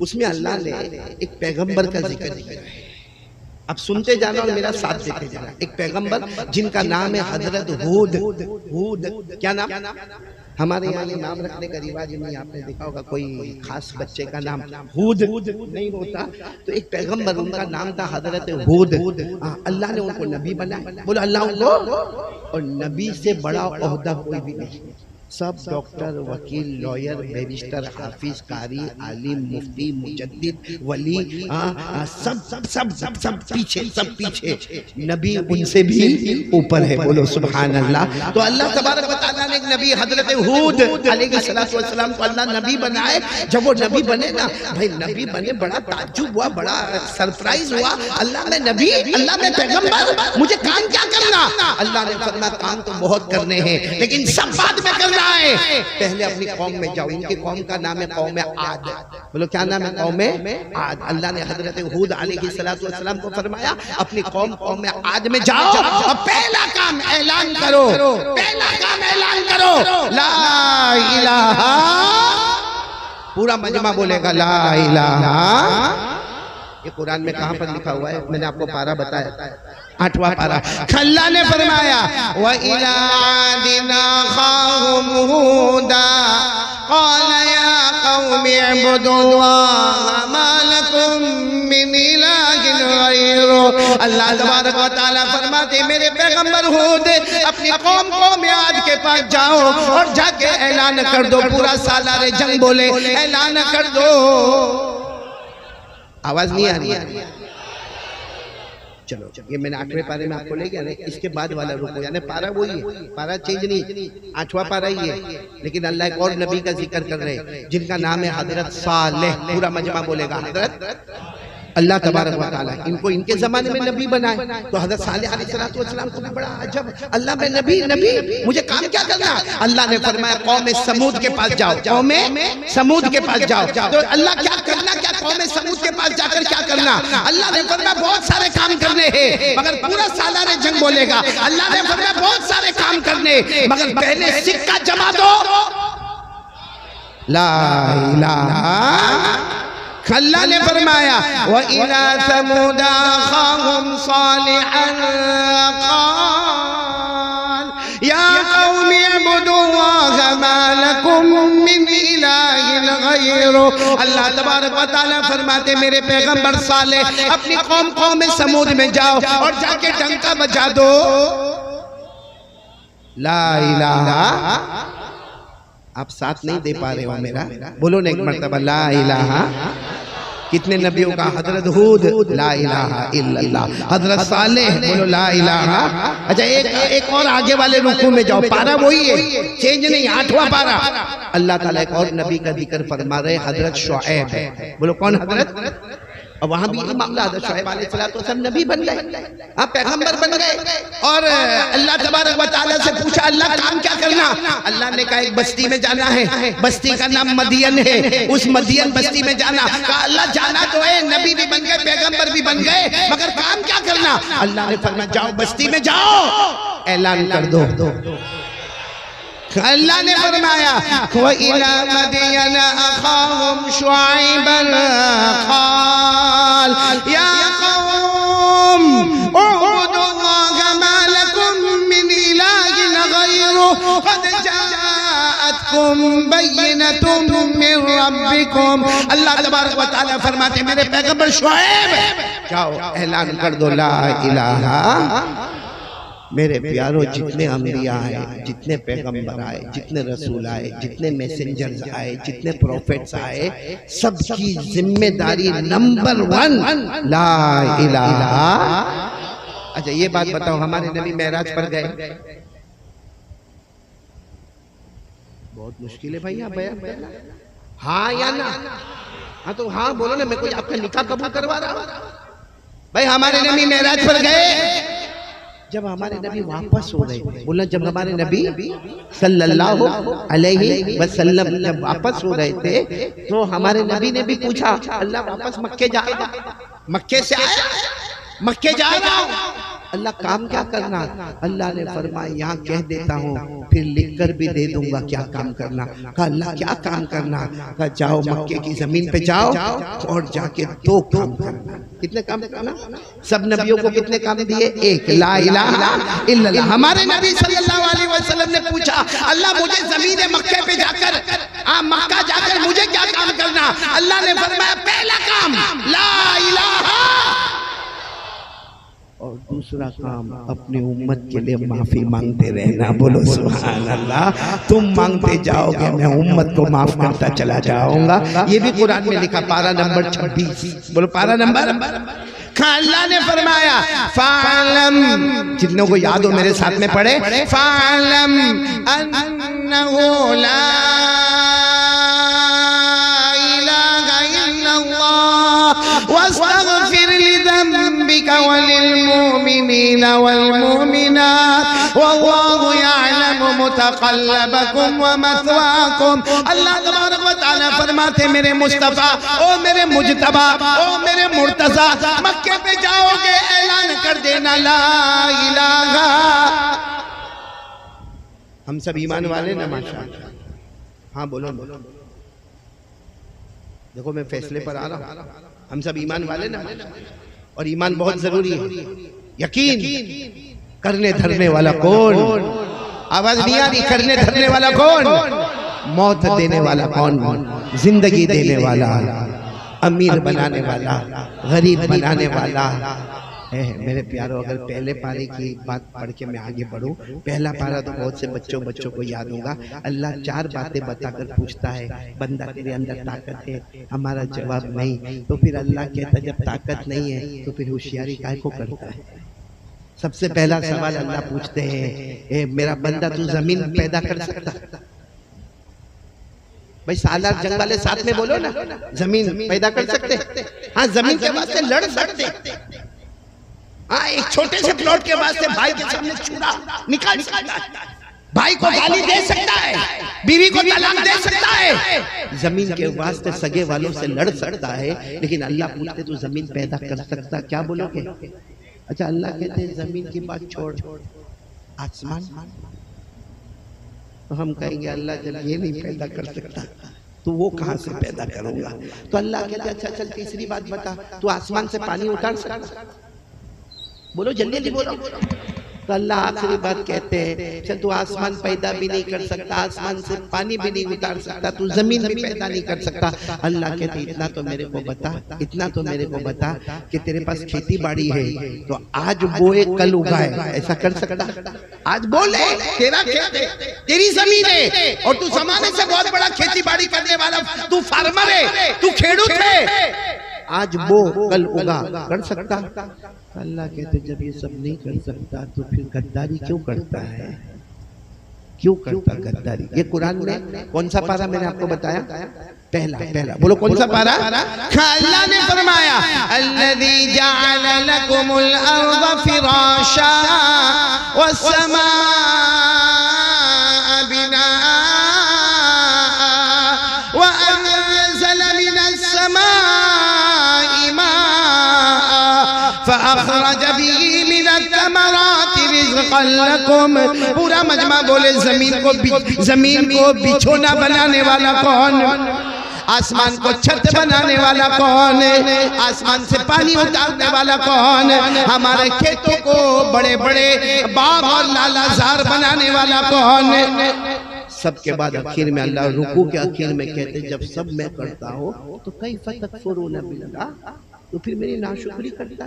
اس میں اللہ نے ایک پیغمبر کا ذکر کیا ہے. اب سنتے جانا اور میرا ساتھ دیتے جانا. ایک پیغمبر جن کا نام ہے حضرت ہود. ہود کیا نام؟ ہمارے یہاں یہ نام رکھنے کا رواج نہیں. آپ نے دیکھا ہوگا کوئی خاص بچے کا نام ہود نہیں ہوتا. تو ایک پیغمبر ان کا نام تھا حضرت ہود. اللہ نے ان کو نبی بنایا. بولو اللہ ان کو. اور نبی سے بڑا عہدہ کوئی بھی نہیں. سب ڈاکٹر، وکیل، لائر، بیرسٹر، حافظ، قاری، عالم، مفتی، مجدد، ولی، سب سب سب سب سب پیچھے، سب پیچھے. نبی ان سے بھی اوپر ہے. بولو سبحان اللہ. تو اللہ تبارک و تعالیٰ نے ایک نبی حضرت ہود علیہ السلام کو اللہ نبی بنائے. جب وہ نبی بنے نا بھائی، نبی بنے بڑا تعجب ہوا، بڑا سرپرائز ہوا. اللہ میں نبی، اللہ میں پیغمبر، مجھے کام کیا کرنا؟ اللہ نے فرمایا کام تو بہت کرنے ہیں لیکن سب بعد میں کرنا ہے. پہلے اپنی قوم میں جاؤ. ان کی قوم کا نام ہے قوم عاد. بولو کیا نام ہے؟ قوم عاد. اللہ نے حضرت ہود علیہ السلام کو فرمایا اپنی قوم عاد میں جاؤ اور پہلا کام اعلان کرو. پہلا کام اعلان کرو لا الہ. پورا مجمع بولے گا لا الہ. یہ قرآن میں کہاں پر لکھا ہوا ہے؟ میں نے آپ کو پارہ بتایا، 8واں پارہ. اللہ نے فرمایا وَإِلَىٰ عَادٍ أَخَاهُمْ هُودًا قَالَ يَا قَوْمِ اعْبُدُوا اللَّهَ مَا لَكُم مِّنْ إِلَٰهٍ غَيْرُهُ. اللہ تبارک و تعالیٰ فرماتے میرے پیغمبر ہود اپنی قوم عاد کے پاس جاؤ اور جا کے اعلان کر دو. پورا سالار جنگ بولے اعلان کر دو. آواز نہیں آ رہی ہے؟ چلو یہ میں نے 8ویں پارے میں آپ کو لے گیا. اس کے بعد والا رکو، یعنی پارہ وہی ہے، پارہ چینج نہیں، 8واں پارہ ہی ہے. لیکن اللہ ایک اور نبی کا ذکر کر رہے ہیں جن کا نام ہے حضرت صالح. پورا مجمع بولے گا حضرت. اللہ تبارک و تعالیٰ ان کو ان کے زمانے میں نبی بنائے. تو حضرت صالح علیہ السلام کو بھی بڑا عجب، اللہ میں نبی مجھے کام کیا کرنا؟ اللہ نے فرمایا قوم سمود کے پاس جاؤ. قوم سمود کے پاس جاؤ. تو اللہ کیا کرنا؟ کیا قوم سمود کے پاس جا کر کیا کرنا؟ اللہ نے فرمایا بہت سارے کام کرنے ہیں مگر پورا سالار جنگ بولے گا. اللہ نے فرمایا بہت سارے کام کرنے مگر پہلے سکہ جما دو لا الہ. اللہ نے فرمایا وَإِلَىٰ ثَمُودَ أَخَاهُمْ صَالِحًا قَالَ يَا قَوْمِ اعْبُدُوا اللَّهَ مَا لَكُم مِّنْ إِلَٰهٍ غَيْرُهُ. اللہ تبارک و تعالیٰ فرماتے میرے پیغمبر صالح اپنی قوم سمود میں جاؤ اور جا کے ڈنکا بجا دو لا الہ. آپ ساتھ نہیں دے پا رہے ہو میرا. بولو نا ایک مرتبہ لا الہ. کتنے نبیوں کا؟ حضرت ہود لا الہ الا اللہ. حضرت صالح بولو لا الہ. اچھا ایک اور آگے والے رکوع میں جاؤ. پارہ وہی ہے، چینج نہیں، 8واں پارہ. اللہ تعالیٰ ایک اور نبی کا ذکر فرما رہے حضرت شعیب. بولو کون حضرت؟ اور وہاں بھی یہ معاملہ حضرت شعیب علیہ السلام نبی بن گئے، آپ پیغمبر بن گئے. اور اللہ تبارک و تعالیٰ سے پوچھا اللہ کام کیا کرنا؟ اللہ نے کہا ایک بستی میں جانا ہے، بستی کا نام مدین ہے، اس مدین بستی میں جانا. کہا اللہ جانا تو ہے، نبی بھی بن گئے، پیغمبر بھی بن گئے، مگر کام کیا کرنا؟ اللہ نے فرمایا جاؤ بستی میں جاؤ اعلان کر دو. اللہ نے فرمایا وَإِلَىٰ مَدْيَنَ أَخَاهُمْ شُعَيْبًا قَالَ يَا قَوْمِ اعْبُدُوا اللَّهَ مَا لَكُم مِّنْ إِلَٰهٍ غَيْرُهُ قَدْ جَاءَتْكُم بَيِّنَةٌ مِّن رَّبِّكُمْ. اللہ تبارک و تعالیٰ فرماتے میرے پیغمبر شعیب جاؤ اعلان کر دو لا الہ. میرے پیاروں جتنے انبیاء آئے، جتنے پیغمبر آئے، جتنے رسول آئے، جتنے میسنجرز آئے، جتنے پروفیٹس آئے، سب کی ذمہ داری نمبر 1 لا الہ. اچھا یہ بات بتاؤ ہمارے نبی معراج پر گئے؟ بہت مشکل ہے بھائی آپ بیان ہاں یا نا؟ ہاں تو ہاں بولو نا، میں کوئی آپ کا نکاح قبول کروا رہا ہوں. بھائی ہمارے نبی معراج پر گئے. جب ہمارے نبی واپس ہو رہے تھے، بولنا جب ہمارے نبی صلی اللہ علیہ وسلم جب واپس ہو رہے تھے تو ہمارے نبی نے بھی پوچھا اللہ واپس مکے جا رہا؟ مکے سے آیا، مکے جا رہا ہوں. اللہ کام کیا کرنا؟ اللہ نے فرمایا یہاں کہہ دیتا ہوں پھر لکھ کر بھی دے دوں گا کیا کام کرنا۔ کہا اللہ کیا کام کرنا؟ کہا جاؤ مکے کی زمین پہ جاؤ اور جا کے 2 کام کرنا۔ کتنے کام کرنا؟ سب نبیوں کو کتنے کام دیے؟ ایک، لا الہ الا اللہ۔ ہمارے نبی صلی اللہ علیہ وسلم نے پوچھا اللہ مجھے زمین مکے پہ جا کر مکہ جا کر مجھے کیا کام کرنا؟ اللہ نے فرمایا پہلا کام لا الہ، اور دوسرا کام اپنی امت کے لئے معافی مانگتے رہنا۔ بولو سبحان اللہ۔ تم مانگتے جاؤ گے میں امت کو معاف کرتا چلا جاؤں گا۔ یہ بھی قرآن میں لکھا، پارہ نمبر 26۔ بولو پارہ نمبر۔ اللہ نے فرمایا فَعَلَمْ، جتنوں کو یاد ہو میرے ساتھ میں پڑھے، فَعَلَمْ أَنَّهُ لَا إِلَهَ إِلَّا اللَّهُ وَاسْتَغْفِرْ لِذَنبِكَ وَلِلْمُؤْمِنِينَ وَالْمُؤْمِنَاتِ وَاللَّهُ يَعْلَمُ مُتَقَلَّبَكُمْ وَمَثْوَاكُمْ۔ اللہ تبارک و تعالیٰ فرماتے میرے مصطفیٰ، او میرے مجتبیٰ، او میرے مرتضیٰ، مکے پہ جاؤ گے اعلان کر دینا لا الہ۔ ہم سب ایمان والے نا ماشاءاللہ؟ ہاں بولو بولو۔ دیکھو میں فیصلے پر آ رہا ہوں، ہم سب ایمان والے نا؟ اور ایمان بہت ضروری ہے۔ یقین کرنے دھرنے والا کون؟ آواز نہیں آ رہی؟ کرنے دھرنے والا کون؟ موت دینے والا کون؟ زندگی دینے والا، امیر بنانے والا، غریب بنانے والا ہے۔ میرے پیارو اگر پہلے پارے کی بات پڑھ کے میں آگے بڑھوں، پہلا پارہ تو بہت سے بچوں کو یاد ہوگا۔ اللہ 4 باتیں بتا کر پوچھتا ہے بندہ تیرے اندر طاقت ہے؟ ہمارا جواب نہیں۔ تو پھر اللہ کہتا جب طاقت نہیں ہے تو پھر ہوشیاری کائے کو کرتا ہے؟ سب سے پہلا سوال اللہ پوچھتے ہیں اے میرا بندہ تو زمین پیدا کر سکتا؟ بھائی سالار جنگ والے ساتھ میں بولو نا، زمین پیدا کر سکتے؟ ہاں زمین کے واسطے لڑ سکتے؟ ہاں ایک چھوٹے سے پلاٹ کے واسطے بھائی کے سامنے چھوڑا نکال سکتا ہے، بھائی کو گالی دے سکتا ہے، بیوی کو طلاق دے سکتا ہے، زمین کے واسطے سگے والوں سے لڑ سکتا ہے۔ لیکن اللہ پوچھتے تو زمین پیدا کر سکتا؟ کیا بولو گے؟ اچھا اللہ کہتے ہیں زمین کی بات چھوڑ، آسمان؟ تو ہم کہیں گے اللہ جب یہ نہیں پیدا کر سکتا تو وہ کہاں سے پیدا کروں گا؟ تو اللہ کہتے ہیں اچھا چل تیسری بات بتا، تو آسمان سے پانی اتار سکتا؟ بولو جلدی جلدی بولو۔ تو اللہ آخری بات کہتے ہیں چل تو آسمان پیدا بھی نہیں کر سکتا، آسمان سے پانی بھی نہیں اتار سکتا، تو زمین بھی پیدا نہیں کر سکتا۔ اللہ کہتے ہیں اتنا تو میرے کو بتا، اتنا تو میرے کو بتا کہ تیرے پاس کھیتی باڑی ہے تو آج بوئے کل اگائے، ایسا کر سکتا؟ آج بولے تیرا کھیت ہے، تیری زمین ہے اور تو زمانے سے بہت بڑا کھیتی باڑی کرنے والا، تو فارمر ہے، تو کھیڑوت ہے، آج بو کل اگا، کر سکتا؟ اللہ کہتے جب یہ سب نہیں کر سکتا تو پھر غداری کیوں کرتا ہے؟ کیوں کرتا غداری؟ یہ قرآن میں کون سا پارہ میں نے آپ کو بتایا؟ پہلا بولو کون سا پارہ؟ اللہ نے فرمایا الذی جعل لکم الارض فراشا والسماء بناء وانزل من السماء فأخرج به من الثمرات رزقا لكم۔ پورا مجمع بولے زمین کو بچھونا بنانے والا کون؟ آسمان کو چھت بنانے والا کون؟ آسمان سے پانی اتارنے والا کون؟ ہمارے کھیتوں کو بڑے بڑے باغ اور لالا زار بنانے والا کون؟ سب کے بعد اخیر میں اللہ رکوع کے اخیر میں کہتے جب سب میں کرتا ہوں تو کیف تکفرون باللہ، تو پھر میری ناشکری کرتا